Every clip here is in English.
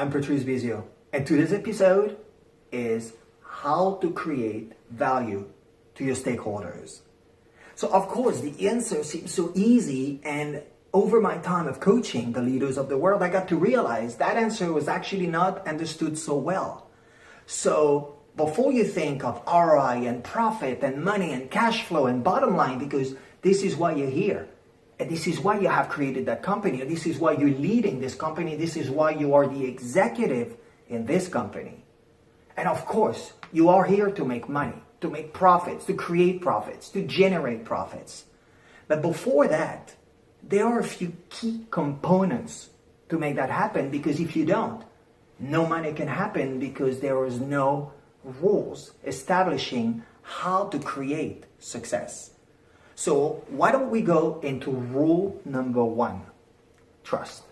I'm Patrice Bisiot, and today's episode is how to create value to your stakeholders. So of course, the answer seems so easy, and over my time of coaching the leaders of the world, I got to realize that answer was actually not understood so well. So before you think of ROI and profit and money and cash flow and bottom line, because this is why you're here, and this is why you have created that company, and this is why you're leading this company, this is why you are the executive in this company. And of course, you are here to make money, to make profits, to create profits, to generate profits. But before that, there are a few key components to make that happen, because if you don't, no money can happen, because there is no rules establishing how to create success. So why don't we go into rule number 1, trust.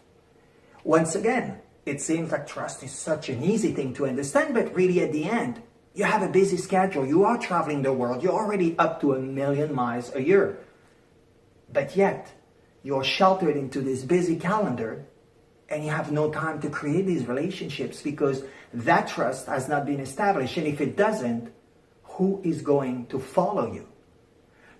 Once again, it seems like trust is such an easy thing to understand, but really at the end, you have a busy schedule, you are traveling the world, you're already up to 1 million miles a year. But yet, you're sheltered into this busy calendar, and you have no time to create these relationships because that trust has not been established. And if it doesn't, who is going to follow you?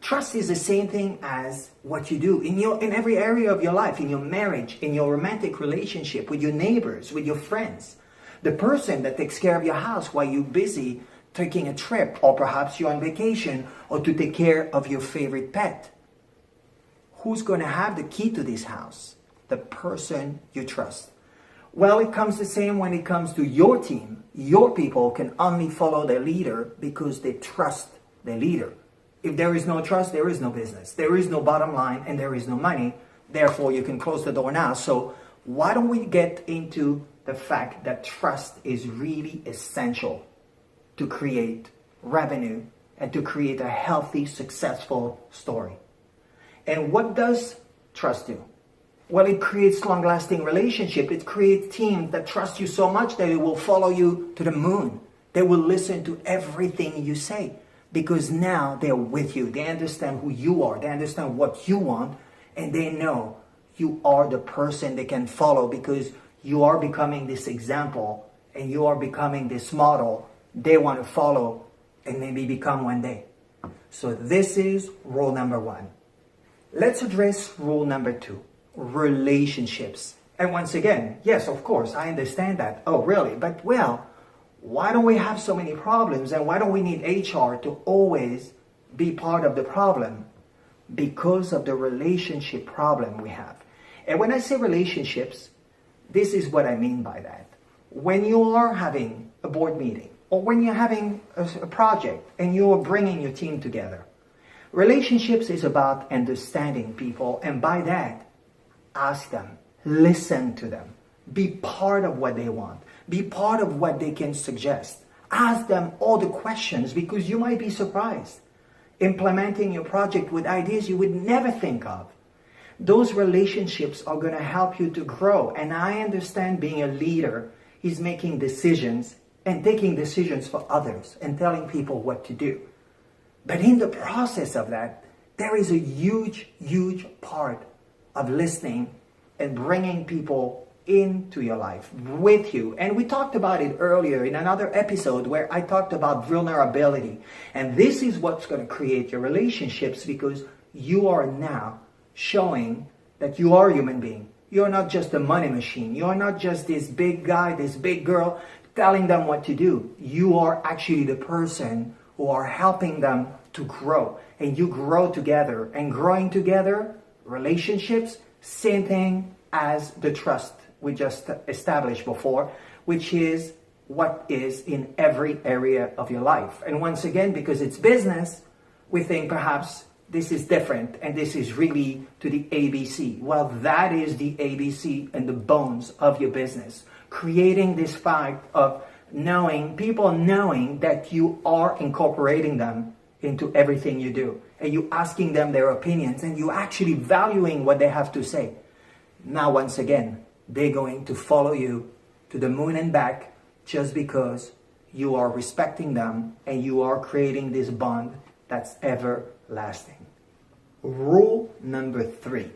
Trust is the same thing as what you do in every area of your life, in your marriage, in your romantic relationship, with your neighbors, with your friends. The person that takes care of your house while you're busy taking a trip, or perhaps you're on vacation, or to take care of your favorite pet. Who's going to have the key to this house? The person you trust. Well, it comes the same when it comes to your team. Your people can only follow their leader because they trust their leader. If there is no trust, there is no business. There is no bottom line, and there is no money. Therefore, you can close the door now. So why don't we get into the fact that trust is really essential to create revenue and to create a healthy, successful story. And what does trust do? Well, it creates long-lasting relationship. It creates teams that trust you so much that it will follow you to the moon. They will listen to everything you say because now they're with you. They understand who you are. They understand what you want, and they know you are the person they can follow because you are becoming this example and you are becoming this model they want to follow and maybe become one day. So this is rule number 1. Let's address rule number 2, relationships. And once again, yes, of course, I understand that. Oh, really? But well, why don't we have so many problems, and why don't we need HR to always be part of the problem? Because of the relationship problem we have. And when I say relationships, this is what I mean by that. When you are having a board meeting, or when you're having a project and you're bringing your team together, relationships is about understanding people, and by that, ask them, listen to them, be part of what they want, be part of what they can suggest. Ask them all the questions, because you might be surprised implementing your project with ideas you would never think of. Those relationships are going to help you to grow. And I understand being a leader is making decisions and taking decisions for others and telling people what to do. But in the process of that, there is a huge, huge part of listening and bringing people into your life with you. And we talked about it earlier in another episode where I talked about vulnerability. And this is what's going to create your relationships, because you are now showing that you are a human being. You're not just a money machine. You're not just this big guy, this big girl telling them what to do. You are actually the person who are helping them to grow. And you grow together. And growing together, relationships, same thing as the trust we just established before, which is what is in every area of your life. And once again, because it's business, we think perhaps this is different and this is really to the ABC. Well, that is the ABC and the bones of your business. Creating this fact of people knowing that you are incorporating them into everything you do, and you asking them their opinions, and you actually valuing what they have to say. Now, once again, they're going to follow you to the moon and back just because you are respecting them and you are creating this bond that's everlasting. Rule number 3,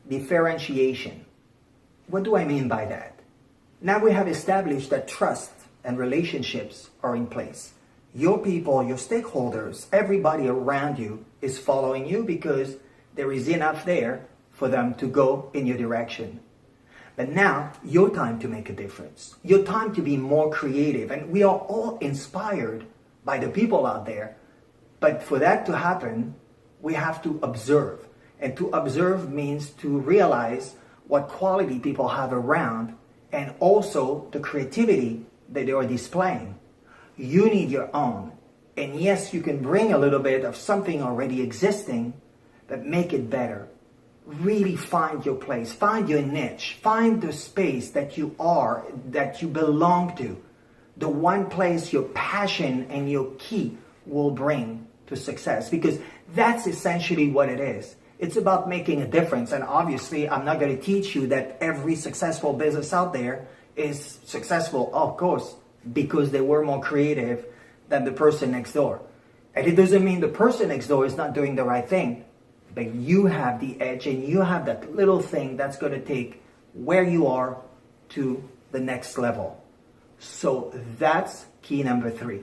differentiation. What do I mean by that? Now we have established that trust and relationships are in place. Your people, your stakeholders, everybody around you is following you because there is enough there for them to go in your direction. But now, your time to make a difference. Your time to be more creative. And we are all inspired by the people out there. But for that to happen, we have to observe. And to observe means to realize what quality people have around and also the creativity that they are displaying. You need your own. And yes, you can bring a little bit of something already existing, but make it better. Really find your place, find your niche, find the space that you are, that you belong to. The one place your passion and your key will bring to success, because that's essentially what it is. It's about making a difference. And obviously, I'm not going to teach you that every successful business out there is successful, of course, because they were more creative than the person next door. And it doesn't mean the person next door is not doing the right thing. But you have the edge and you have that little thing that's going to take where you are to the next level. So that's key number 3.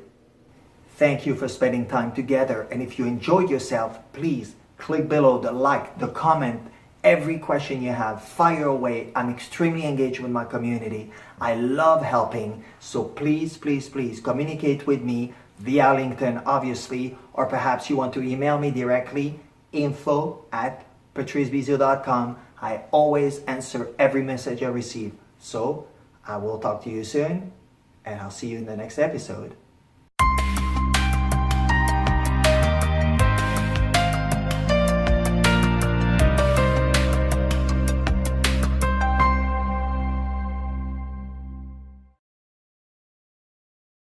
Thank you for spending time together. And if you enjoyed yourself, please click below the like, the comment, every question you have, fire away. I'm extremely engaged with my community. I love helping. So please, please, please communicate with me via LinkedIn, obviously, or perhaps you want to email me directly. info@patricebisiot.com. I always answer every message I receive. So I will talk to you soon, and I'll see you in the next episode.